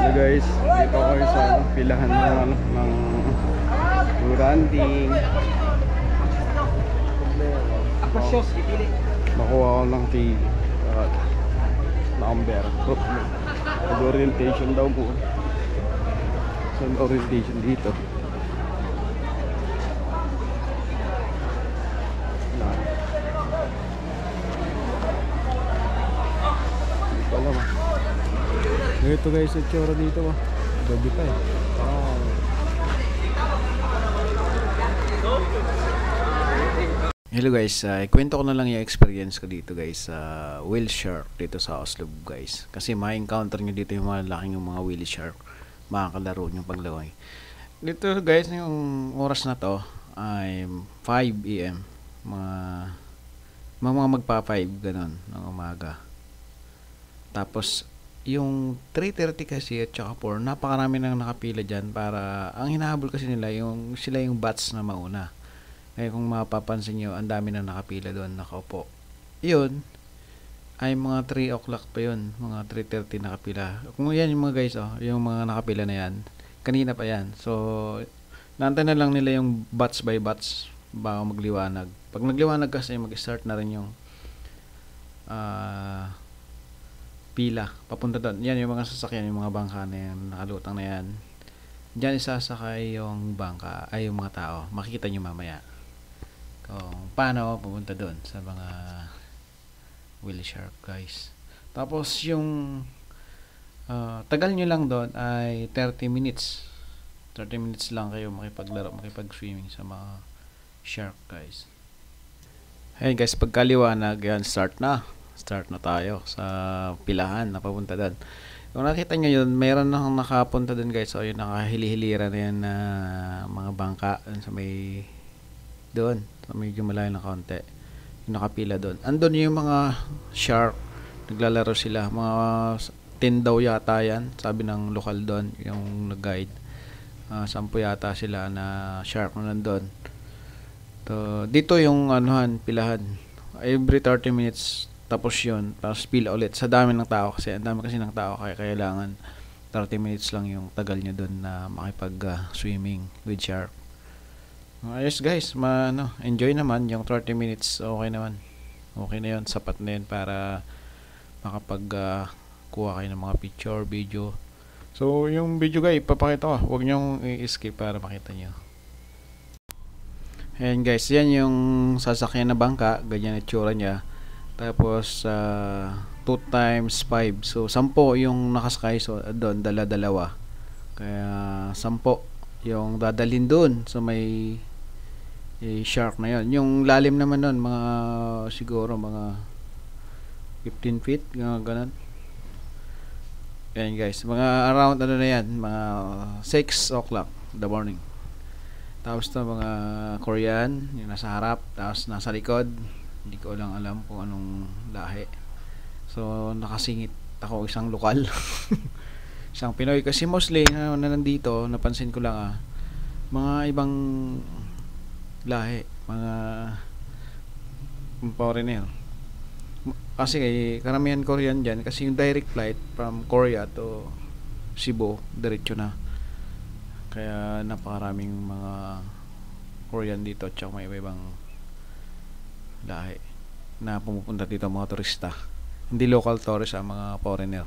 So guys, dito ako sa pilahan ng Duranting. Nakuha ko ng TV. Number. Orientation daw po. So orientation dito. Ito guys, itsura dito ba? Gabi pa eh. Hello guys, ikwento ko na lang yung experience ko dito guys sa whale shark dito sa Oslo guys. Kasi ma-encounter nyo dito yung mga laking yung mga whale shark. Makakalaro nyo paglaway. Dito guys, yung oras na to ay 5 AM. Mga magpa 5 ganun ng umaga. Tapos yung 3:30 kasi at saka 4, napakarami nang nakapila dyan para, ang hinahabol kasi nila sila yung bats na mauna. Kaya kung mapapansin nyo, ang dami nang nakapila doon, nakaupo. Yun ay mga 3 o'clock pa yun, mga 3:30 nakapila. Kung yan yung mga guys, yung mga nakapila na yan, kanina pa yan. So naantay na lang nila yung bats by bats bago magliwanag. Pag nagliwanag kasi, mag-start na rin yung pila papunta doon. Yan yung mga sasakyan, yung mga bangka na yan, nakalutang na yan. Diyan isasakay yung bangka, ay yung mga tao. Makikita nyo mamaya kung paano pupunta doon sa mga whale shark guys. Tapos yung tagal nyo lang doon ay 30 minutes. 30 minutes lang kayo makipaglaro, makipag-swimming sa mga shark guys. Hey guys, pagkaliwanag yan, start na tayo sa pilahan na papunta doon. Kung nakita nyo yun, mayroon na nakapunta doon guys. So yung nakahili-hilira na yan na mga bangka sa may doon, sa medyo malayo na kaunti, yung nakapila doon. Andun yung mga shark, naglalaro sila, mga 10 daw yata yan, sabi ng lokal doon, yung nag-guide. 10 yata sila na shark na nandun. Dito yung pilahan, every 30 minutes. Tapos yun, tapos pila ulit sa dami ng tao kasi ang dami kasi ng tao, kaya kailangan 30 minutes lang yung tagal nyo doon na makipag swimming with shark. Ayos guys, enjoy naman yung 30 minutes. Okay naman, okay na yun, sapat na yun para makapag kuha kayo ng mga picture, video. So yung video guys, ipapakita ko, huwag nyong i-skip para makita nyo. Ayan guys, yan yung sasakyan na bangka, ganyan itsura nya. Tapos 2 times 5, so 10 yung nakasakay. So doon dala-dalawa, kaya 10 yung dadalhin doon. So may shark na yon. Yung lalim naman nun, mga siguro mga 15 feet ganun. Yan guys, mga around na yan, mga 6 o'clock the morning. Tapos mga Korean yung nasa harap, tapos nasa likod, hindi ko lang alam kung anong lahi. So nakasingit ako, isang lokal isang Pinoy kasi mostly na nandito, napansin ko lang mga ibang lahi, mga foreigner kasi karamihan Korean dyan kasi yung direct flight from Korea to Cebu diretso na, kaya napakaraming mga Korean dito at may ibang lahi na pumupunta dito, mga turista, hindi local tourist, mga foreigner.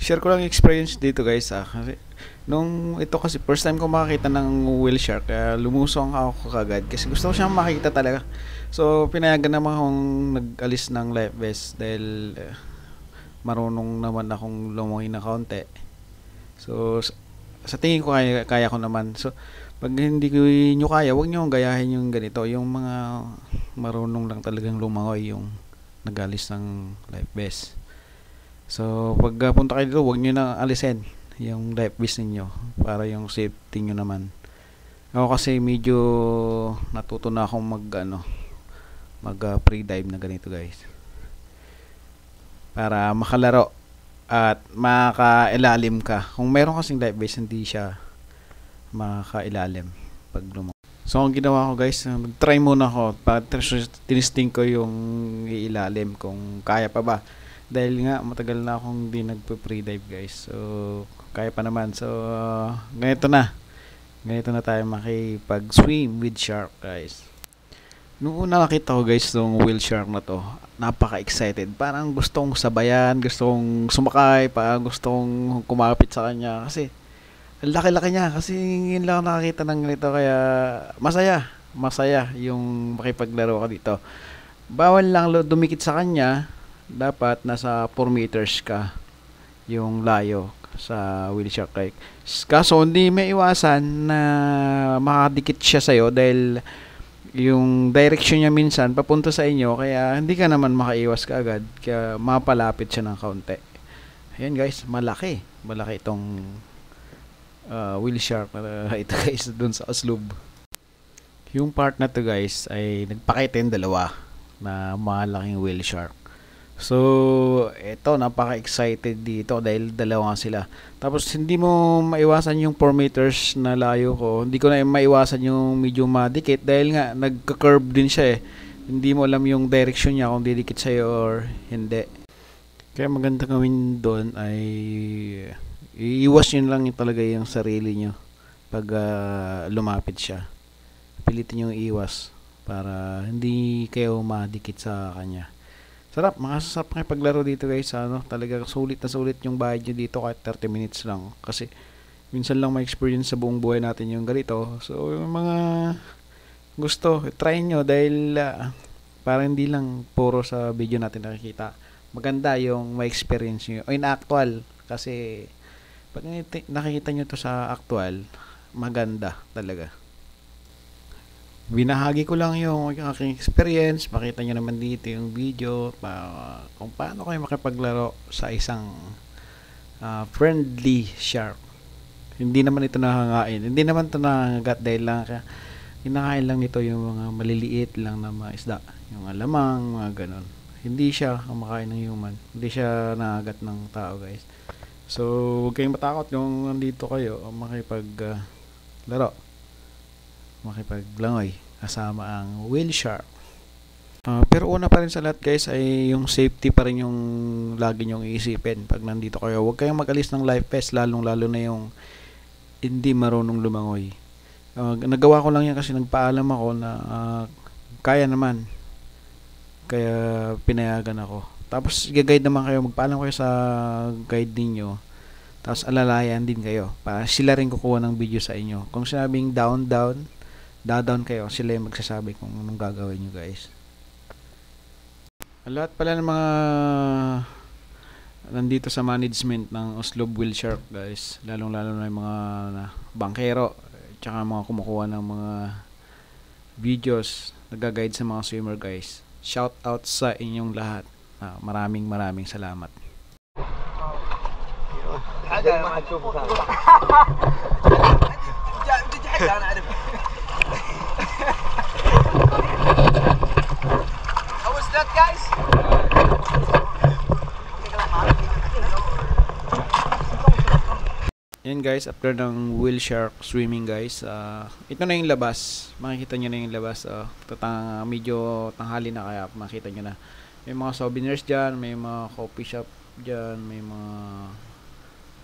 Share ko lang experience dito guys kasi ito kasi first time ko makakita ng whale shark, kaya lumusong ako kagad kasi gusto ko siyang makita talaga. So pinayagan naman akong nag-alis ng life vest dahil marunong naman akong lumungi na kaunti. So sa tingin ko kaya ko naman. So pag hindi nyo kaya, huwag nyo gayahin yung ganito, yung mga marunong lang talagang lumangoy yung nag-alis ng life vest. So pag punta kayo dito, huwag nyo na alisin yung life vest ninyo para yung safety nyo naman. Ako kasi medyo natuto na akong mag free dive na ganito guys, para makalaro at makailalim ka. Kung meron kasing life vest, hindi siya makailalim pag lumaw. So ang ginawa ko guys, nag-try muna ako para tinisting ko yung ilalim kung kaya pa ba. Dahil nga matagal na akong di nagpo-free dive guys. So kaya pa naman. So ganito na. Ganito na tayo makipag-swim with shark guys. Nung una nakita ko guys tong whale shark na to, napaka-excited. Parang gusto kong sabayan, gusto kong sumakay, parang gusto kong kumapit sa kanya kasi ang laki-laki niya. Kasi yun lang ako nakakita ng ganito kaya masaya. Masaya yung makipaglaro ka dito. Bawal lang dumikit sa kanya. Dapat nasa 4 meters ka yung layo sa whale shark kite. Kaso hindi may iwasan na makadikit siya sa'yo dahil yung direction niya minsan papunta sa inyo kaya hindi ka naman makaiwas kaagad kaya mapalapit siya ng kaunti. Ayan guys, malaki itong whale shark na ito guys dun sa Oslob. Yung part na to guys ay nagpakita yung dalawa na malaking whale shark. So, eto, napaka-excited dito dahil dalawa nga sila. Tapos, hindi mo maiwasan yung 4 meters na layo ko. Hindi ko na maiwasan yung medyo madikit dahil nga, nagka-curve din siya eh. Hindi mo alam yung direction niya kung didikit sa'yo or hindi. Kaya maganda gawin doon ay iiwas nyo lang talaga yung sarili nyo pag lumapit siya. Pilitin yung iwas para hindi kayo madikit sa kanya. Sarap, makasasarap paglaro dito guys. Talaga sulit na sulit yung bayad nyo dito kahit 30 minutes lang. Kasi minsan lang ma-experience sa buong buhay natin yung ganito. So yung mga gusto, try nyo dahil para hindi lang puro sa video natin nakikita. Maganda yung ma-experience nyo. O in actual, kasi pag nakikita nyo to sa actual, maganda talaga. Binahagi ko lang yung aking experience. Makita nyo naman dito yung video kung paano kayo makipaglaro sa isang friendly shark. Hindi naman ito nakangain. Hindi naman ito nangangagat dahil lang kinakain lang nito yung mga maliliit lang na mga isda. Yung alamang, mga ganon. Hindi siya kumakain ng human. Hindi siya nangangagat ng tao guys. So, huwag kayong matakot kung nandito kayo makipaglaro. Makipaglangoy kasama ang whale shark. Pero una pa rin sa lahat guys ay yung safety pa rin yung lagi nyong iisipin pag nandito kayo. Huwag kayong mag-alis ng life vest lalo na yung hindi marunong lumangoy. Nagawa ko lang yan kasi nagpaalam ako na kaya naman. Kaya pinayagan ako. Tapos i-guide naman kayo. Magpaalam kayo sa guide ninyo. Tapos alalayan din kayo. Para sila rin kukuha ng video sa inyo. Kung sinabing down kayo, sila yung magsasabi kung anong gagawin nyo guys. Lahat pala ng mga nandito sa management ng Oslob Whale Shark guys, lalong na yung mga bangkero tsaka mga kumukuha ng mga videos, nag-guide sa mga swimmer guys. Shout out sa inyong lahat. Maraming salamat. How was that, guys? Yan guys, after ng whale shark swimming guys, ito na yung labas. Makikita nyo na yung labas. Medyo tanghali na kaya makita nyo na. May mga souvenirs dyan, may mga coffee shop dyan, may mga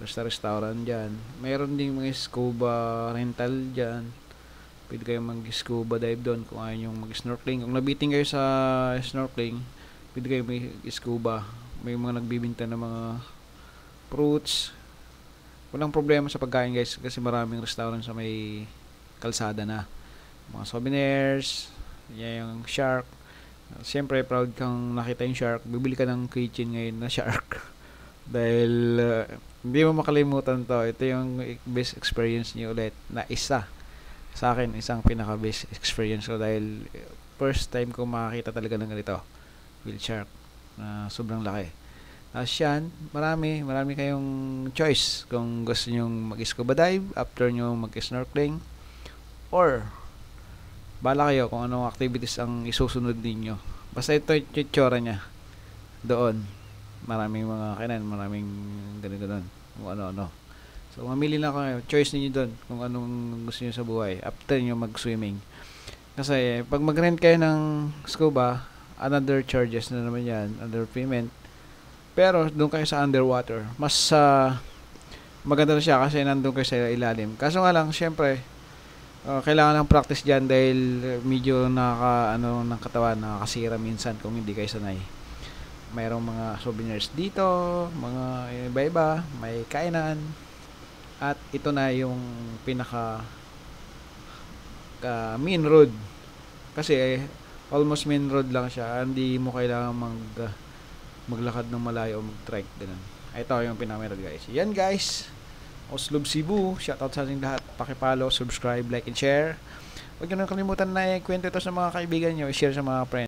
restaurant dyan. Mayroon din mga scuba rental dyan. Pwede kayo mag-scuba dive doon kung ayaw nyo mag-snorkeling. Kung nabitin kayo sa snorkeling, pwede kayo mag-scuba. May mga nagbibinta ng mga fruits. Walang problema sa pagkain guys kasi maraming restaurant sa may kalsada na. Mga souvenirs, yan yung shark. Siyempre proud kang nakita yung shark. Bibili ka ng keychain ngayon na shark. Dahil hindi mo makalimutan to. Ito yung best experience niyo ulit na isa. Sa akin, isang pinaka best experience ko dahil first time ko makakita talaga ng ganito. Whale shark. Sobrang laki. Yan, marami kayong choice kung gusto nyo mag-scuba dive after nyo mag-snorkeling or bala kayo kung anong activities ang isusunod ninyo. Basta ito yung tsura nya doon. Maraming mga kainan, maraming ganito doon kung ano. So mamili lang kayo, choice niyo doon kung anong gusto niyo sa buhay after niyo mag-swimming. Kasi pag mag-rent kayo ng scuba, another charges na naman yan, another payment. Pero doon kayo sa underwater, mas maganda na siya kasi nandun kayo sa ilalim. Kaso nga lang, syempre, kailangan ng practice dyan dahil medyo ng katawan, nakakasira minsan kung hindi kayo sanay. Mayroong mga souvenirs dito, mga iba-iba, may kainan. At ito na yung pinaka main road. Kasi almost main road lang siya. Hindi mo kailangan maglakad ng malayo o mag-trek. Ganun. Ito yung pinaka main road, guys. Yan, guys. Oslob Cebu. Shoutout sa ating lahat. Pakipollow, subscribe, like, and share. Huwag nyo nang kalimutan na ikwento ito sa mga kaibigan nyo. I-share sa mga friends.